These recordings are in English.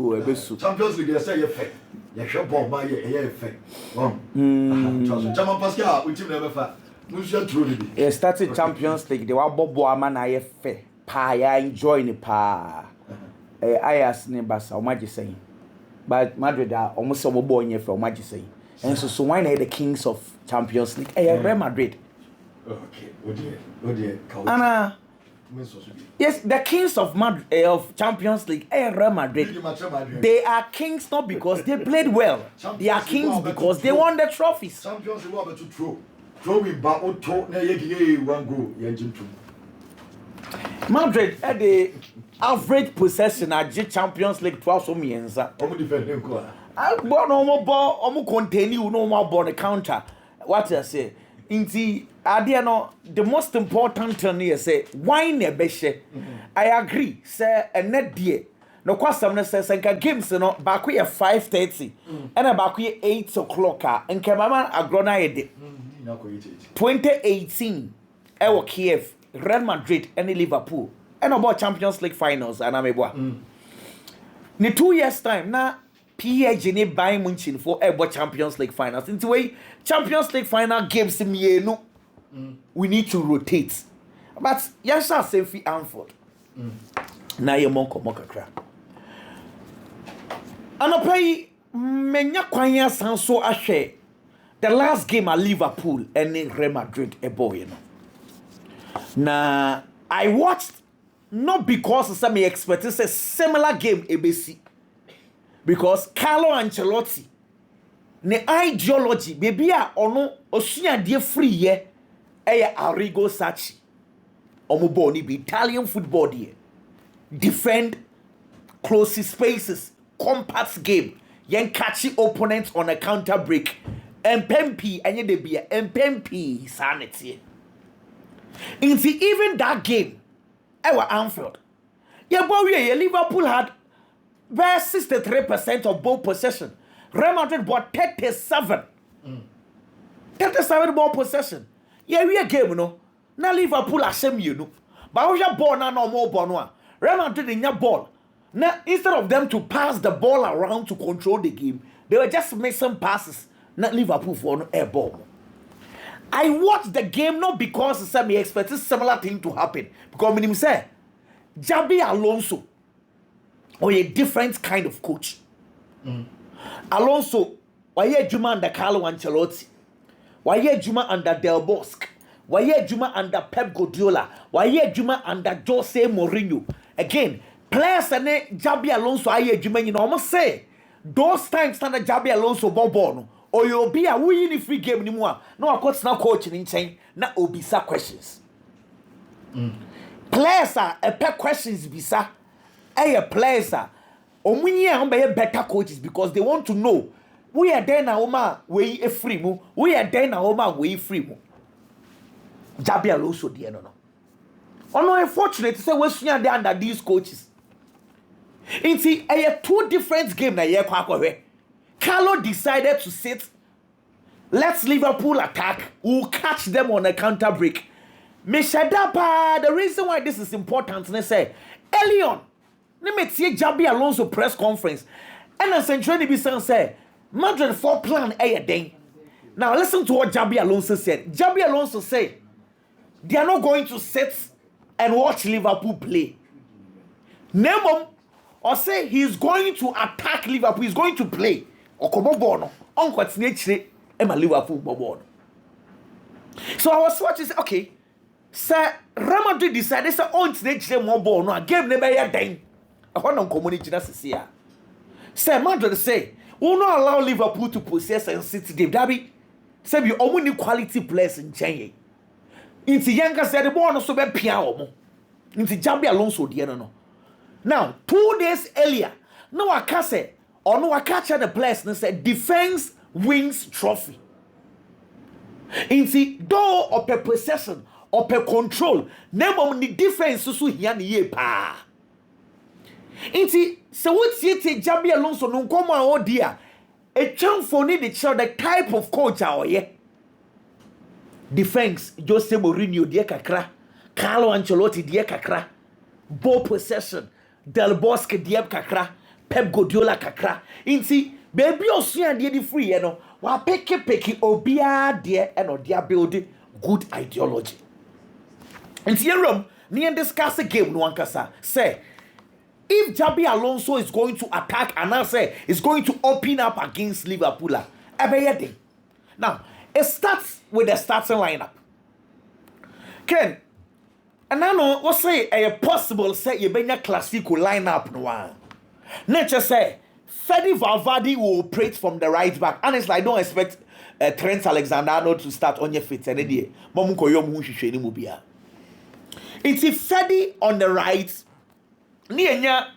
Liverpool ebesu. Champions League say you fair. You shop ball by you fair. German Pascal, we team never fair. We should truly be. He started Champions League. They were bobo ama na fair. Pa ya enjoy ni pa. Ayas ne basa o maji say. But Madrid are almost so bobo nye fair o maji say. And so why na the kings of Champions League? Real Madrid. Okay. Oh dear. Anna. Yes, the kings of Madrid of Champions League, Real Madrid. They are kings not because they played well. They are kings because they won the trophies. Champions League about to throw. Throwing back on top, na yegi one goal. Madrid had the average possession at the Champions League 12 so mienza. Omo defend them go. But no more ball, omo continue no more ball the counter. What I say? Inti no the most important thing here say why ne beshe. I agree say a net die no kwasam ne say senka games no back we 5:30 and back we 8 o'clock and kemama agrona yede 2018 ewo Kiev Real Madrid and Liverpool and about Champions League finals and ameboa ni 2 years time na PSG ne Bayern Munich for about Champions League finals into way Champions League final games mienu we need to rotate but yasha Sefi Anfield na ye monko mokakra anopay menya kwanya sanso ahwe the last game at Liverpool and Real Madrid boy na I watched not because some expected a similar game ABC because Carlo Ancelotti ne ideology baby a ono osua de free ye Arrigo Sacchi omo ball ni be Italian football there defend close spaces compact game yen catchy opponents on a counter break mpempi anye de bia mpempi sanity into even that game Anfield yeah boy Liverpool had where 63% of ball possession. Real Madrid bought 37. 37 ball possession. Yeah, we a game, no. Now Liverpool are same you know. But we have ball now no more ball no. Real Madrid in your ball. Now instead of them to pass the ball around to control the game, they were just making passes. Not Liverpool for no air ball. I watched the game not because some expected similar thing to happen. Because when him say, Xabi Alonso or a different kind of coach. Alonso, why ye Juma under Carlo Ancelotti? Why ye Juma under Del Bosque? Why ye Juma under Pep Guardiola? Why ye Juma under Jose Mourinho? Again, players and Xabi Alonso aye Juma you know almost say those times stand Xabi Alonso bobo or you'll be a winning free game anymore. No, of course now coaching in chain, now obisa questions. Players are a pair questions bisa. Players are better coaches because they want to know we are there now we a free mo we are there now we free mo Xabi Alonso there no unfortunate to say we are there under these coaches inti two different game na ye kwa Carlo decided to sit let's Liverpool attack we'll catch them on a counter break Meshadapa the reason why this is important they say early on Nemetie Xabi Alonso press conference. And as Centrani Bisan said, Madrid for plan a day. Now listen to what Xabi Alonso said. Xabi Alonso said they are not going to sit and watch Liverpool play. Nemo or say he's going to attack Liverpool. He's going to play. Or come on, on Liverpool board. So I was watching. Okay, sir, Real Madrid decided to on today more ball. No, game never yet then. On community na sisia. Say Madrid say, we will not allow Liverpool to possess and sit them. Dabi, say we only need quality players in China. Inti Yanka said the ball no so be pia omo. Inti Xabi Alonso there no. Now 2 days earlier, no I can say or no I catch the players and say defense wins trophy. Inti do or per possession or per control, name the defense so here ni ye pa. Inti so what you take Xabi Alonso no come on dear a chance for need the type of coach or yeah defense Jose Mourinho dear kakra Carlo Ancelotti dear kakra ball possession Del Bosque dear kakra Pep Guardiola kakra. Inti baby osua de free e no. Wa peke obia de e no dia build good ideology. Inti yerom me discuss a game no ankasa. Say if Jabi Alonso is going to attack and I say is going to open up against Liverpool, now it starts with the starting lineup. Ken, and I know what say a possible say you bring a classical lineup no one. Nature say Fede Valverde will operate from the right back. Honestly, I don't expect Trent Alexander-Arnold to start on your feet and idea. Mamunko yom hu hwehwe ni mu bia. It's Fede on the right. Nienya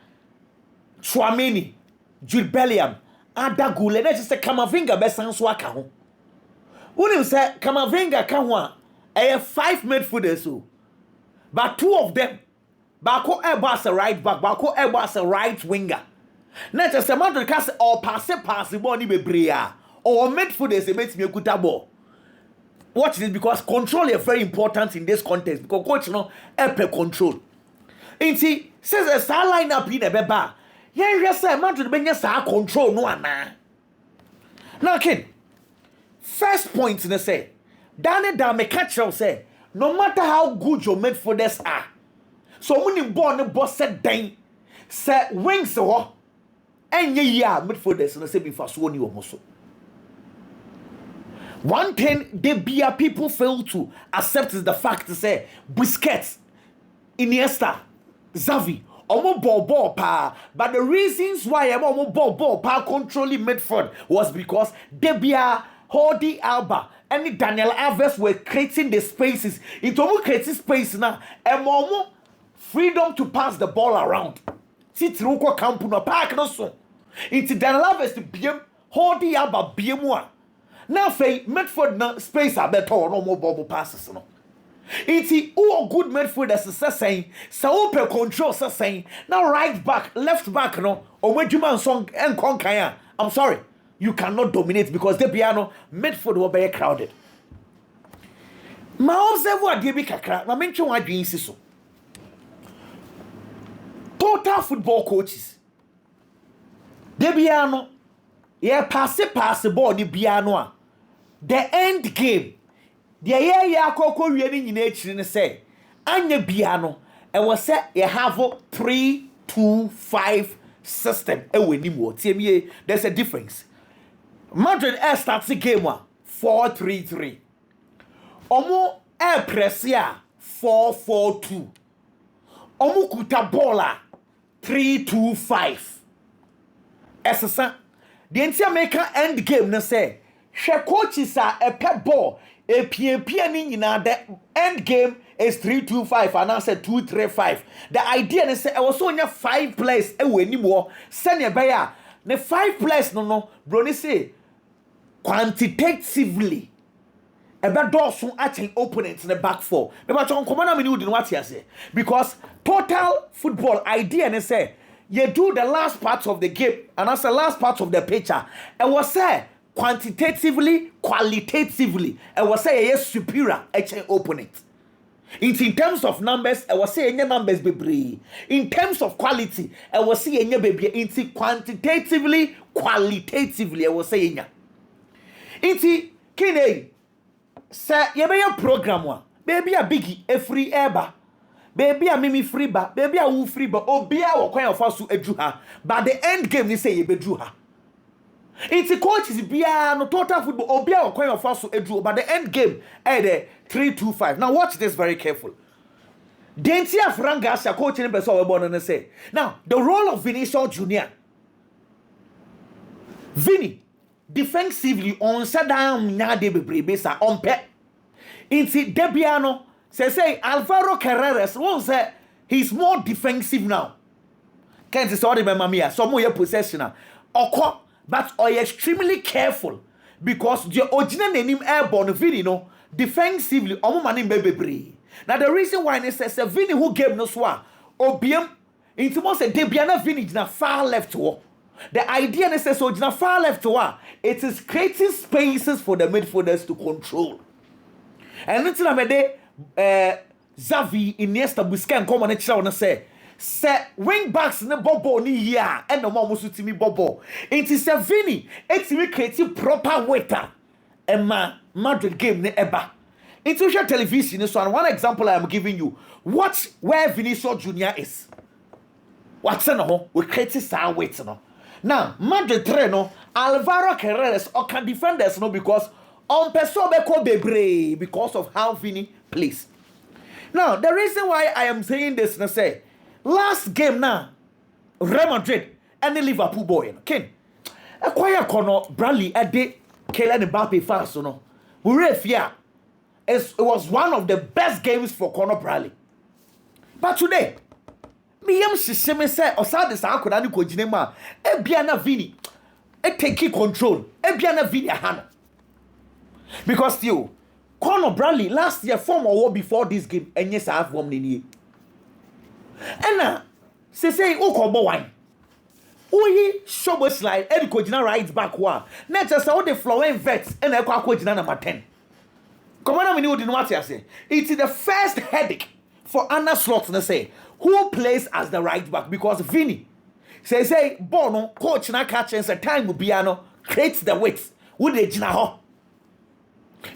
Chouameni, Jude Bellingham, Ada Gule, na just say Camavinga besan so aka ho. Wouldn't say Camavinga ka ho a 5 midfielders so. But 2 of them, Bako as a right back, Bako as a right winger. Na just say Madrid ka say or pass the ball ni bebre or midfielders e make me kuta ball. Watch this because control is very important in this context because coach no help control. Inti says a star lineup in the beba. Yeah, say Madrid benya sa control no ana. Now kin first point in the say Dane da me catch say no matter how good your midfielders are. So many ball ne boss set den say wings ho enye ya midfielders no say be for so ni omoso. One thing they be people fail to accept is the fact to say Busquets, Iniesta, Xavi, almost ball pa. But the reasons why I'm almost ball pa controlling midfield was because they be Jordi Alba and Daniel Alves were creating the spaces. It almost creating space now. And more freedom to pass the ball around. Titruko campu no park no so. Into Daniel Alves to BM Jordi Alba BM1. Now say midfield na space a better no more ball passes no. It's all good midfielders saying, so per control saying, now right back, left back, no, or when you man song and conquer. I'm sorry, you cannot dominate because the piano midfield will be crowded. Ma observe what they be kakra, na mention what you so. Total football coaches. The piano, yeah, pass the ball, the piano. The end game. The ya koko wieni nyina ekiri ne say anya bia no e was say you have a 3-2-5 system e weni mo tiemie. There's a difference. Madrid starts the game 4-3-3. Omo press ya 4-4-2. Omo kuta bola 3-2-5. Esesa the entire maker end game no say she coaches are a pep ball. A PAP ni the end game is 3-2-5 and I said 2-3-5. The idea is say I was only 5 players anymore. Send your buyer. The 5 players no Brony say quantitatively about those attacking opponents in the back four. But on command me didn't what you say because total football idea and say you do the last part of the game and that's the last part of the picture. I was say quantitatively, qualitatively, I was say yes superior opponent. In terms of numbers, I was saying numbers be. In terms of quality, I was saying baby. In quantitatively, qualitatively, I was saying. In kine, say you be a program one. Baby a biggie, a free airba. Baby a mimi free ba. Baby a woo free ba. Oh, be a kind of us to eduha. But the end game, they say you be eduha. It's a coach is bia no total football or bia or coin of us to but the end game the 3-2-5. Now watch this very careful. Dentia Frangas a coach in person born and say. Now the role of Vinicius Jr. Vini defensively on Saddam Nade Bebesa on pet. Into Debiano say Alvaro Carreras won't say he's more defensive now. Can't sorry my mamia, some more possession. But are extremely careful because the original name airborne Vini no defensively omo baby. Now the reason why it says Vini who gave no swa obiam into most a debiana Vini na far left to. The idea is so na far left to it is creating spaces for the midfielders to control. And until I made Xavi Iniesta Busquets come on and say se wing backs ne bobo ni here and no more to me bobo. It is a Vini, it's me creative proper waiter. Emma Madrid game ne eba. International television so one example I am giving you. Watch where Vinicius Junior is. What's no? We create our weight no. Now Madrid no Alvaro Carreras or can defenders no because on person beko bebre because of how Vini plays. Now the reason why I am saying this na say last game now Real Madrid and the Liverpool boy Ken. Acquire Conor Bradley a day Kylian Mbappe fast no. We refia. It was one of the best games for Conor Bradley. But today, me am shishime say osade sa akoda ni kojine ma e bia na Vini e take control e bia na Vini ahana. Because still Conor Bradley last year form or before this game enye sa form ni. Ena say ukobo wan. Oyi shobo slide e kojina right back wa. Na just say the Florent Vets and e kwa kojina number 10. Commander Mini didn't want to say it is the first headache for Anna Slot to say who plays as the right back because Vini say Bono coach na catch and say time will be creates the weights with the jina.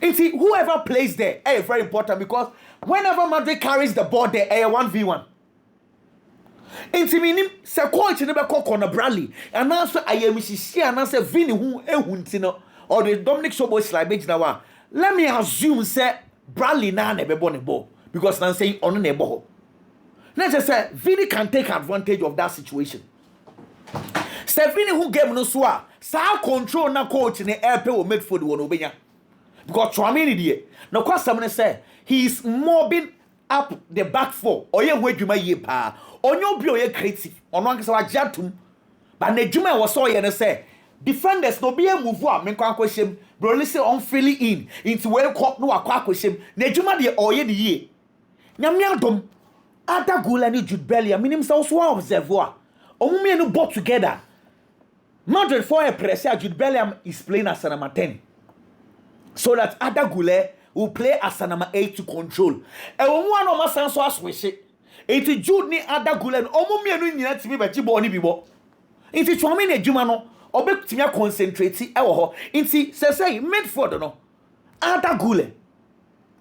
It's whoever plays there is very important because whenever Madrid carries the ball there 1v1. It's meaning say coach never call Conor Bradley and also I am and I say Vini who huntino or the Dominic Soboslai like Bejinawa. Let me assume say Bradley na nebe born a ball because I'm saying on a ball. Let's just say Vini can take advantage of that situation. Say Vini who game no swa sa control na coach in the airport or midfield won obenya because Chouameni die no cause someone say he is mobbing up the back four or ye wedwuma ye pa onyo bi o ye creative ono anke say wa jatum but na dwuma was so ye na say defenders no be a move a me kwa kwashem bro listen on filling in into where cop no akwa kwashem na dwuma de oye de ye nyame adom Ada Gula ni Jude Bellingham minim say so observe a omumie no bought together Madrid for a press Jude Bellingham is playing as number 10 so that Ada Gula will play as number 8 to control e omu no ma san so aswese enti Jude ni Ada Gula omumie no nyina timi be gibo ni bibo enti Chouameni na dwuma no obetimi concentrate e wo ho enti say midfield no Ada Gula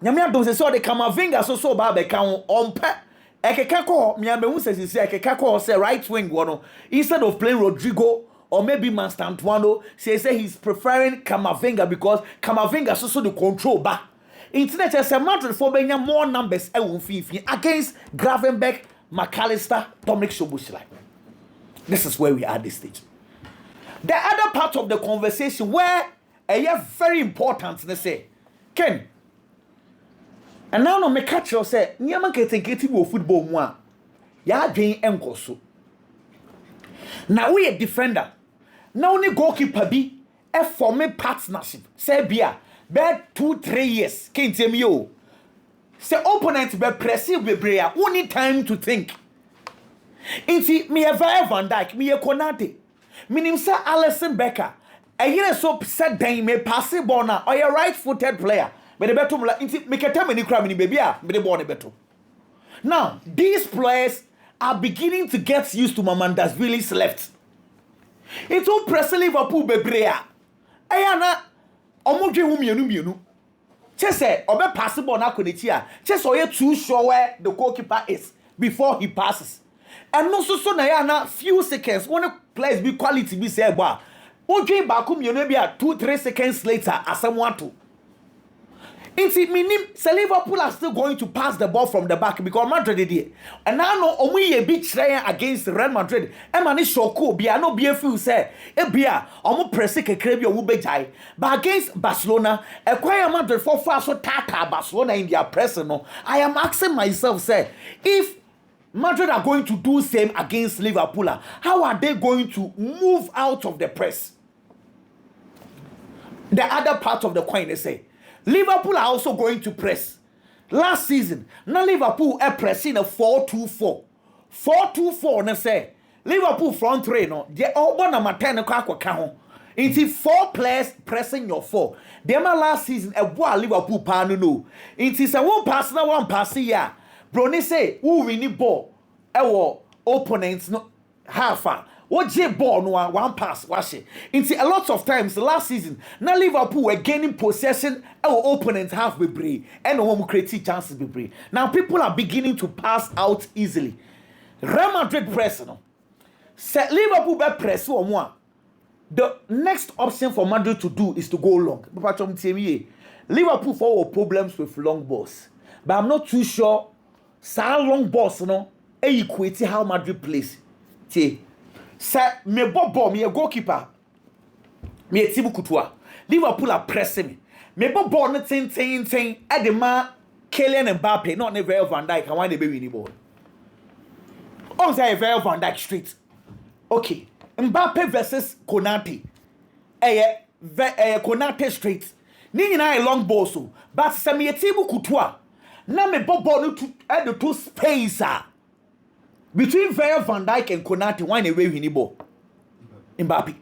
nyame adom say the Camavinga so ba be kan ompe ekeka ko me amehu say ekeka ko say right wing one instead of playing Rodrigo or maybe Master Antoine say he's preferring Camavinga because Camavinga so the control ba internet say Madrid for benya more numbers e won fifi against Gravenberch, McAllister, Dominic Szoboszlai. This is where we are at this stage. The other part of the conversation where very important they say Ken and now no me catch you say nyama ketenketi wo football mu a ya adwen enkoso na we a defender na only goalkeeper bi e form partnership say bia be 2-3 years kentem yo say opponent be pressive bebre a we need time to think inti me Van Dijk me Konate meaning say Alisson Becker a so said dan me pass ball na or a right footed player. But the better make a time any crime in baby, but they born a better. Now, these players are beginning to get used to Mamanda's really left. It's all press Liverpool bebrea. Ayana omoje humienu. Chese obe passable na konetia. Chese oye too sure where the goalkeeper is before he passes. And no so na yana few seconds when the players be quality be say ba. Oje ba ku mienu bia 2-3 seconds later as someone to Inti minim Liverpool are still going to pass the ball from the back because Madrid did it. And now no omu big try against Real Madrid. Emani shoko bia no bia feel say e bia omu press kekere bi owu bejai. But against Barcelona, acquire Madrid for far so taka Barcelona in their press no. I am asking myself say if Madrid are going to do same against Liverpool, how are they going to move out of the press? The other part of the coin they say Liverpool are also going to press. Last season, now Liverpool are pressing a 4-2-4. 4-2-4, na say Liverpool front three no. They all born number 10 count. Into 4 players pressing your 4. Them last season a boy Liverpool pa no. Into say one pass na one pass here. Brony say who win the ball? opponents no half what J ball no one pass wash it. Into a lot of times last season, now Liverpool were gaining possession, our opponents half be brave, and no one create chances be brave. Now people are beginning to pass out easily. Real Madrid press no. Set Liverpool be press or more. The next option for Madrid to do is to go long. Liverpool for problems with long balls, but I'm not too sure. Some long balls no equate how Madrid plays. Say me ball me a goalkeeper. Me a Thibaut Courtois. Liverpool are pressing me. Me ball no ten. At the man Kylian Mbappe, not never Van Dijk. I want the baby ball. On say Virgil Van Dijk straight. Okay, Mbappe versus Konate. Konate straight. Ni nyina a long ball so, but say me a Thibaut Courtois. Na me ball no to at the two space between Virgil van Dijk and Konate, one away winning ball. Mbappe.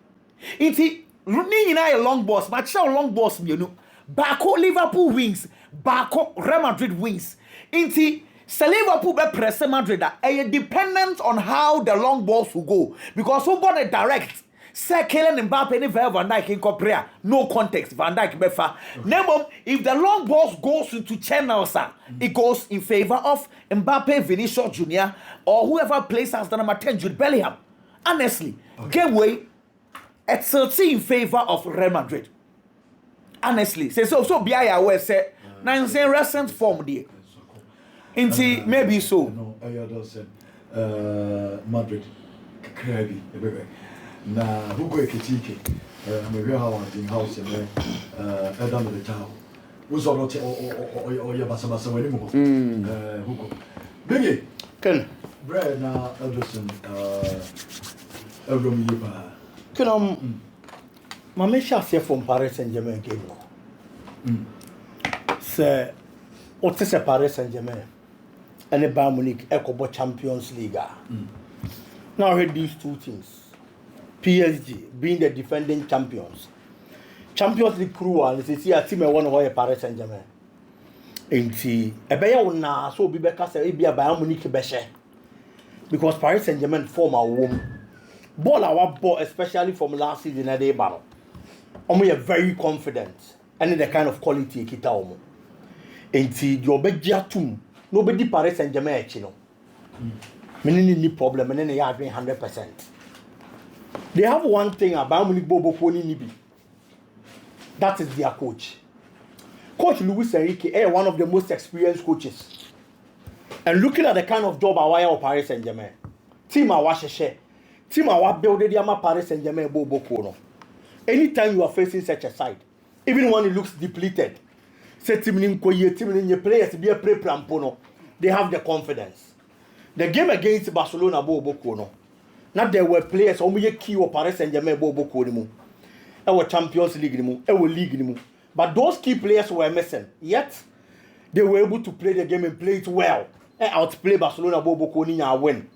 Inti ni nyina a long balls, but show long balls me no. Bako Liverpool wins, Bako Real Madrid wins. Inti Liverpool be press Madrid are dependent on how the long balls will go because who got it direct. Say Kylian Mbappe and Virgil van Dijk in Coprea, no context. Van Dijk befa. Nemo, if the long balls goes into channels, it goes in favor of Mbappe, Vinicius Jr. or whoever plays as the number 10, Jude Bellingham. Honestly, game way at 13 in favor of Real Madrid. Honestly, say so Biaya where say now in recent form there. Inti maybe so. No, I said Madrid, Krabi, na hugo ekitike mwe hawa in house and Adam the town was all not or ya basa wani mu hugo bigi Ken bread na Anderson Abram Yipa Ken ma me sha se from Paris Saint-Germain game no c'est o te se Paris Saint-Germain and the Bayern Munich ekobo Champions League now I heard these two things. PSG being the defending champions. Champions League crew and they see a team one of Paris Saint-Germain. And see, a bear na so be better say be a Bayern Munich beshe. Because Paris Saint-Germain form a womb. Ball our ball, especially from last season at the battle. We are very confident and the kind of quality kita omo. And see, your begia too. Nobody Paris Saint-Germain, you know. Meaning any problem and then they are 100%. They have one thing about Munich Bobo Koni Nibi. That is their coach. Coach Luis Enrique is one of the most experienced coaches. And looking at the kind of job I of Paris Saint-Germain, team I share, team I build the Paris Saint-Germain Bobo Kono. Anytime you are facing such a side, even when it looks depleted, say team in your players be a pre-prampono, they have the confidence. The game against Barcelona Bobo Kono. Now there were players only key or Paris Saint-Germain Bobo Kodimu. Our Champions League, our league. But those key players were missing. Yet they were able to play the game and play it well. And outplay Barcelona Bobo Koni and win.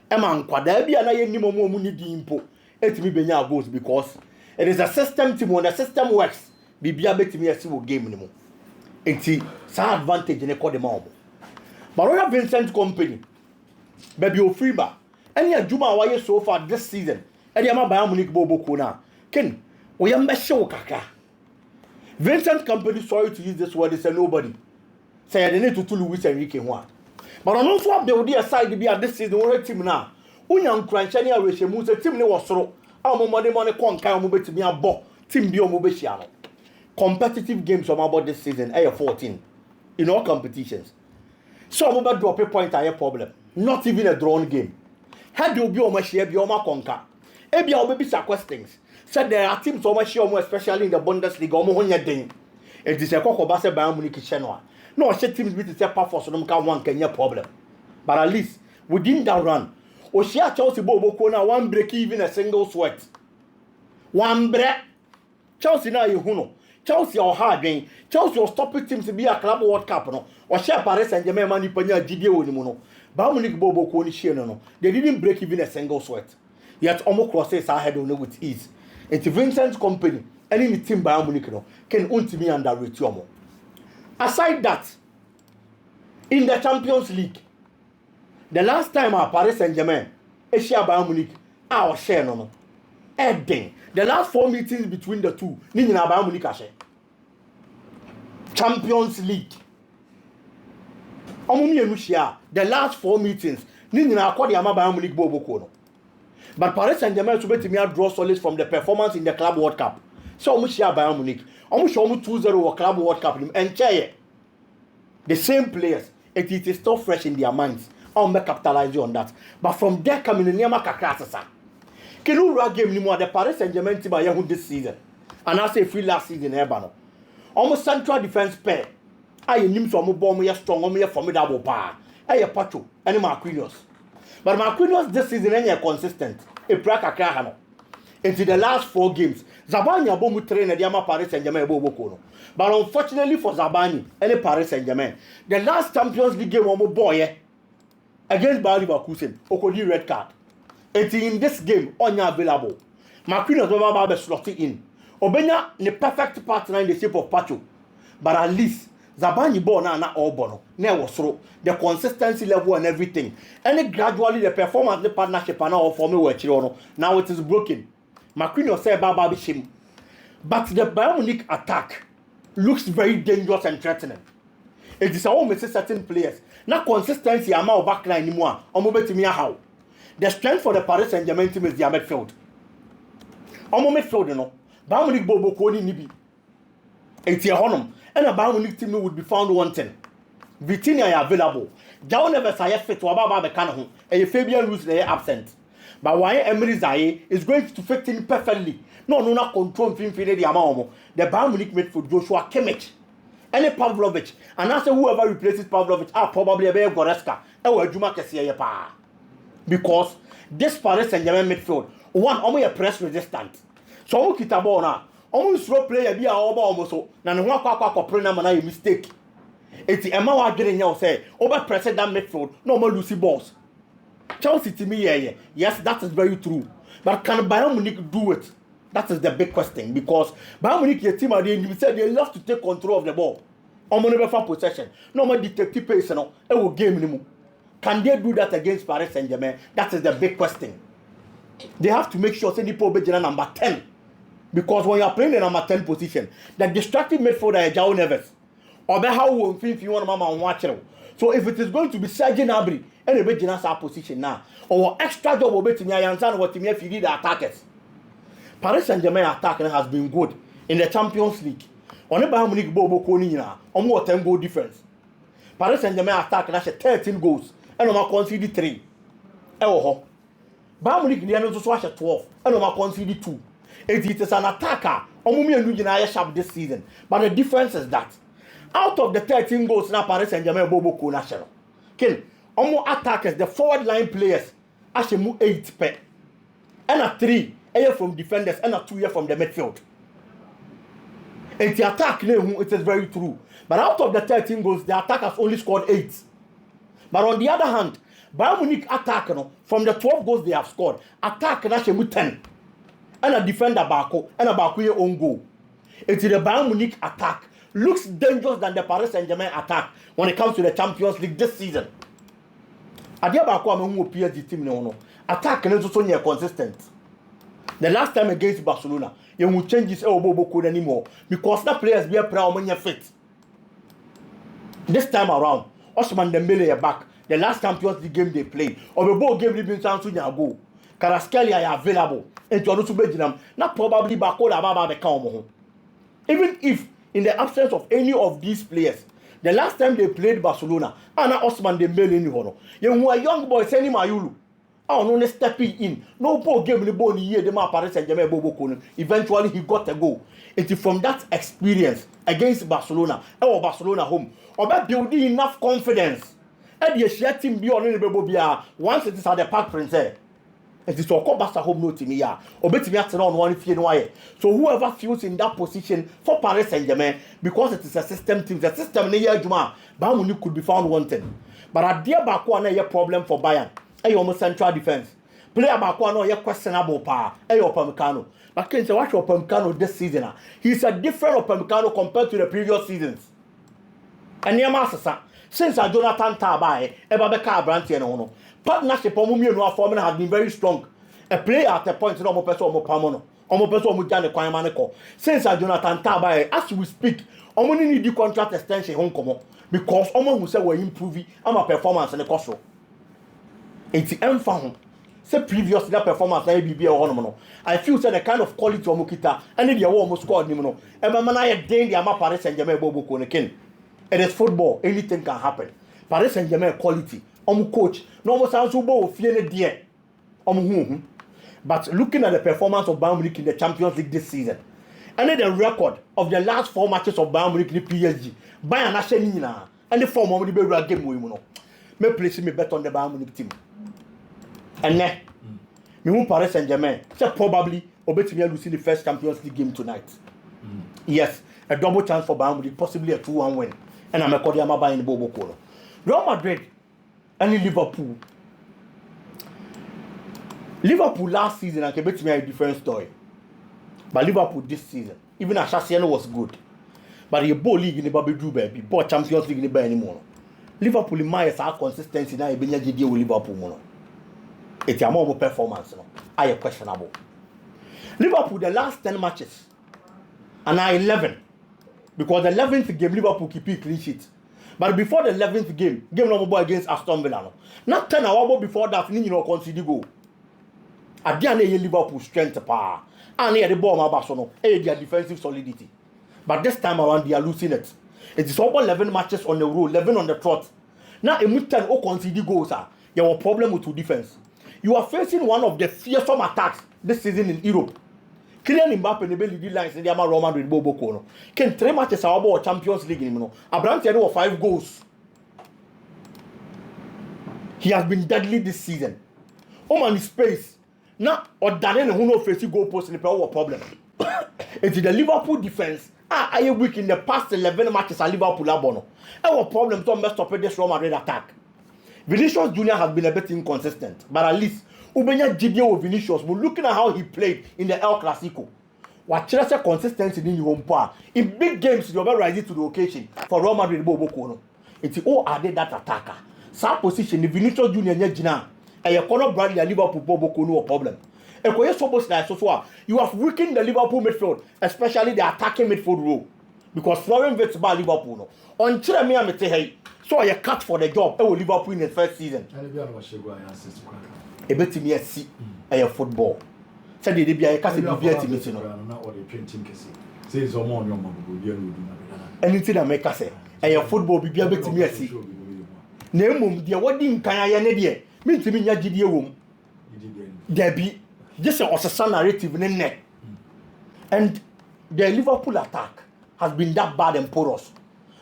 Eman Quadabi and I any more money dimpo. It me benya goals because it is a system team when the system works. Bibia bet me a single game anymore. It's some advantage in a code mob. But Royal Vincent Company, baby Ofriba. Any a Juma why so far this season. Any ama Bayern Munich Bobo Kona. Ken, we am show kaka. Vincent Company sorry to use this word, they say nobody. Say I need to Luis Enrique one. But on also up the idea side to be at this season one team now. Unyam Cranchania Reshemu say team ne was so. Our money conquer mo betimi abo. Team bi o mo behia no. Competitive games on about this season air 14 in all competitions. So mo be drop a point aye problem. Not even a drawn game. How do you be on my share, be on my conquer? Ebia obebisa questions. Said there are teams on my share, especially in the Bundesliga, on your day. It is a cock of Bayern Munich Chenwa. No, share teams with the step for so don't one Kenya problem. But at least within that run, or share Chelsea Bobo Kona, one break even a single sweat. One break. Chelsea now you know. Chelsea or hard game. Chelsea will stop teams to be a club World Cup, no? Or share Paris and Germain money panya GDO anymore. Bayern Munich Bobo Koni share no. They didn't break even a single sweat. Yet almost crosses are head on with ease. It's Vincent Company, any team Bayern Munich no can ultimately underrate you. Aside that, in the Champions League, the last time our Paris Saint-Germain Asia Bayern Munich our share no Edding the last 4 meetings between the two ni nyina Bayern Munich share Champions League the last 4 meetings ni nyina akọ de ama Bayern Munich boboko no but Paris Saint-Germain to betimi draw solace from the performance in the Club World Cup so omo share Bayern Munich omo show 2-0 or Club World Cup and chair the same players it is still fresh in their minds on me capitalize on that but from there coming in Niama kakra sasa kenu ra game ni mo the Paris Saint-Germain team aye this season and I say free last season eba no almost central defense pair aye nim so omo bomb ye strong omo ye formidable pa aye Pacho and Marquinhos but Marquinhos this season any consistent e pra kakra ha no into the last 4 games Zabani abomu train the ama Paris Saint-Germain boboko no but unfortunately for Zabani and Paris Saint-Germain the last Champions League game omo boy against Bayer Leverkusen okodi red card and in this game onya available Marquinhos baba slot in obenya the perfect partner in the shape of Pacho but at least Zabani ball na all bono na was through the consistency level and everything and gradually the performance the partnership and all for me were chiro now it is broken Marquinhos say baba bishim but the Bayern Munich attack looks very dangerous and threatening. It is all missing certain players. Not consistency amount backline anymore. How the strength for the Paris Saint-Germain team is their midfield. Midfield, you know. Bayern Munich bobo koni nibi. It's a honor. And a Bayern Munich team would be found wanting. Vitinha available. Jao never say fit to Ababa the Canahu. And Fabian Ruiz they absent. But why Emery Zaye is going to fit in perfectly. No, not control the amount. The Bayern Munich midfield Joshua Kimmich. Any Pavlovic, and after whoever replaces Pavlovic are probably a very Goreska, or Juma Kessia pa. Because this Paris Saint-Germain midfield, one only a press resistant. So Kitabona, almost slow player be almost so, and one quack mistake. It's a man getting you say, over pressing that midfield, no more Lucy balls. Chelsea to me, yes, that is very true. But can Bayern Munich do it? That is the big question because Bayern Munich team at the end, you said they love to take control of the ball. Never for possession. No more detective pace, no. It will game anymore. Can they do that against Paris Saint-Germain? That is the big question. They have to make sure they put number 10. Because when you are playing the number 10 position, the distracted midfielder is João Neves. Or how will if you want to watch it. So if it is going to be Serge Gnabry, and the Benjamin position now, or extra job will be to me, I understand what you need the attackers. Paris Saint-Germain attack has been good in the Champions League. On the Bayern Munich bobo koni na, omo 10 goal difference. Paris Saint-Germain attack na 13 goals and omo concede 3. Ho. Bayern Munich dey no so 12 and omo concede 2. It is an attacker. Omo me anu gina sharp this season. But the difference is that out of the 13 goals na Paris Saint-Germain bobo ko na shero. Ken, omo attackers, the forward line players, ashemu 8 pe. And a 3 from defenders and a 2 from the midfield. And the attack, it is very true. But out of the 13 goals, the attack has only scored 8. But on the other hand, Bayern Munich attack, from the 12 goals they have scored, attack 10. And a defender Bako, and a Bako own goal. And the Bayern Munich attack looks dangerous than the Paris Saint-Germain attack when it comes to the Champions League this season. Adia Bako among PSG team no attack is also near consistent. The last time against Barcelona, you will change his elbow anymore because the players be a proud when you fit. This time around, Osman Dembele back. The last Champions League game they played, or the ball game living sound to go. Kvaratskhelia are available, and to also be not probably Bakola Baba Beckham. Even if in the absence of any of these players, the last time they played Barcelona, Anna Osman Dembele in the you a young boy sending Mayulu. No stepping in. No ball game the ball here. The man Paris Saint-Germain bobo. Eventually he got a goal. It is from that experience against Barcelona or Barcelona home. Or building enough confidence. And the share team be on the bebo once it is at the Parc Prince. It is to call Barca home no team here. Or bet me at on one if you know why. So whoever feels in that position for Paris Saint-Germain, because it is a system team, the system near Juma, Bayern Munich could be found wanting. But at dear Bakwana a problem for Bayern. Almost central defense. Player Bakwana a questionable power. Upamecano. But can say watch Upamecano this season. He's a different Upamecano compared to the previous seasons. And near Master, since Jonathan Tabai, Ebabeka Branty and Ono. partnership omo mienu forming has been very strong. A player at a point no mo person omo pamono. Omo person omo jane kwan ma ne ko. Since Jonathan Taba as we speak, omo need the contract extension hon komo because omo who say we improve ama performance ne koso. Enti emfa ho. Say previous that performance na BB e ho no. I feel say the kind of quality omo kita and the omo scored nim no. E ma na ye den the ama Paris Saint-Germain bobo ko ne ken. It is football, anything can happen. Paris Saint-Germain quality, coach, no more sounds so fie dear. But looking at the performance of Bayern Munich in the Champions League this season, and then the record of the last 4 matches of Bayern Munich in the PSG, Bayern actually and the form of the Bayern game we know. Me place me bet on the Bayern Munich team. And then, me Paris Saint-Germain, so probably obetimi losing the first Champions League game tonight. Yes, a double chance for Bayern Munich, possibly a 2-1 win. And I'm a Kodiama buying the Bobo Kono. Real Madrid and Liverpool. Liverpool last season and Quebec me a different story. But Liverpool this season, even as Chasiano was good. But the ball league in the Baby Drew baby, poor Champions League in the anymore. Liverpool in my consistency now being a deal with Liverpool mono. It's a more performance, no. I questionable. Liverpool the last 10 matches and I 11. Because the 11th game, Liverpool keep it clean sheet. But before the 11th game number against Aston Villa. Not 10 hours before that, you know, concede goal. At the end, Liverpool strength power. And here the ball, my Barcelona, their defensive solidity. But this time around, they are losing it. It is over 11 matches on the road, 11 on the trot. Now, a mid 10 concede goals. You have a problem with your defense. You are facing one of the fearsome attacks this season in Europe. Kylian Mbappe ne be lead lines in the Real Madrid bobo kono. Ken 3 matches about Champions League no. Abraham Tierney with 5 goals. He has been deadly this season. Man space. Now Odane who no face goal post in the problem. It's the Liverpool defense. I weak in the past 11 matches at Liverpool abono. Our problem to mess up this Real Madrid attack. Vinicius Jr. has been a bit inconsistent, but at least Ubenya Gideon with Vinicius, but looking at how he played in the El Clasico, what Chelsea consistency in your power in big games, you're rising to the occasion for Real Madrid. Bobo Kono. It's all added that attacker. Some position, the Vinicius Junior Jina, and your corner Bradley and Liverpool Bobo Kono problem. And for your you have weakened the Liverpool midfield, especially the attacking midfield role, because Florian Wirtz by Liverpool. On Chile, me say, so I cut for the job. Will Liverpool in the first season. A bit to me a see a football. Said the be a cast of beer to me. Says or more anything that make us say a football be a bit to me a see. Name the wedding can I any mean to me Yaji room. There be just a son narrative in the neck. And the Liverpool attack has been that bad and porous.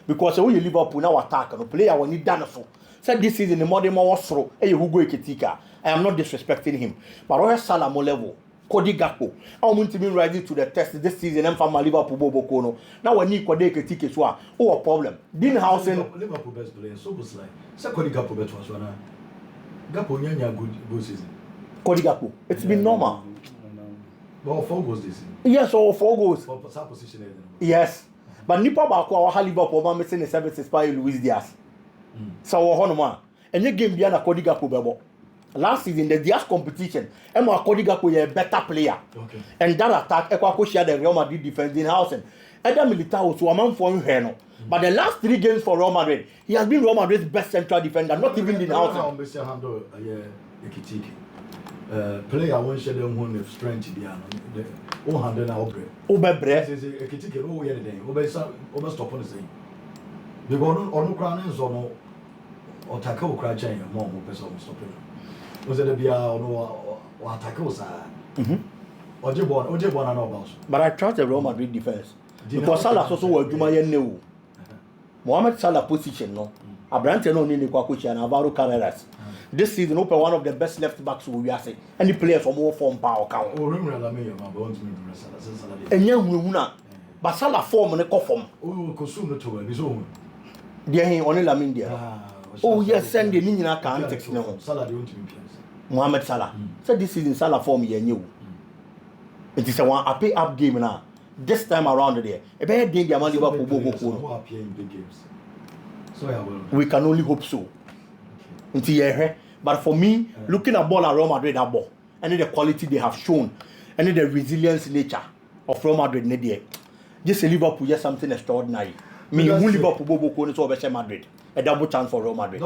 Because when you Liverpool now attack and the player when he done so. Said this season the modern was throw who go Ketika. I am not disrespecting him. But Royal Salamo level, Cody Gakpo, I want to be ready to the test this season and from Liverpool Bobo Kono. Now when you Cody Ketika so a problem. Dean Housen Liverpool best player so was like say Cody Gakpo bet was one. Gakpo nyanya good season. Cody Gakpo. It's been normal. Well 4 goals this season. Yes, or 4 goals. For position. Yes. But Nipa Bako our Liverpool man missing the services by Luis Diaz. So Honoma. And you game behind a Cody Gakpo bebo. Last season the Diaz competition, Emma Cody Gakpo is a better player. Okay. And that attack Ekwako share the Real Madrid defense in house. Eda Militao so a man for him. But the last 3 games for Real Madrid, he has been Real Madrid's best central defender, not even in house. Player won't share them one of strength beyond the 100 now. Obebre. A critic over here today. Over stop on the same. The one on crowns or tackle cry chain, a more person stopping. Was it a beer or tackles? Or Jibon and all. But I trust the Real Madrid defense. Because Salah also was Jumayan new. Mohamed Salah position, no. Abrante no Nini Kwakuchi and Alvaro Carreras. This season, open one of the best left backs we are saying. Any player from more form power count. Oh, remember me, my bones, and young Muna. But Salah form and a coffin. Oh, consume to his own. Dear him only Lamindia. Oh, yes, send the Nina can't text no. Salah, the Mohamed Salah. Said this season, Salah form ye new. It is a one a pay up game now. This time around there. A bad day, the Liverpool big games. So we can only hope so. Until But for me, looking at ball at Real Madrid, that ball, and the quality they have shown, and the resilience nature of Real Madrid, just a Liverpool, just something extraordinary. Me, who Liverpool, Bobo, Madrid, a double chance for Real Madrid.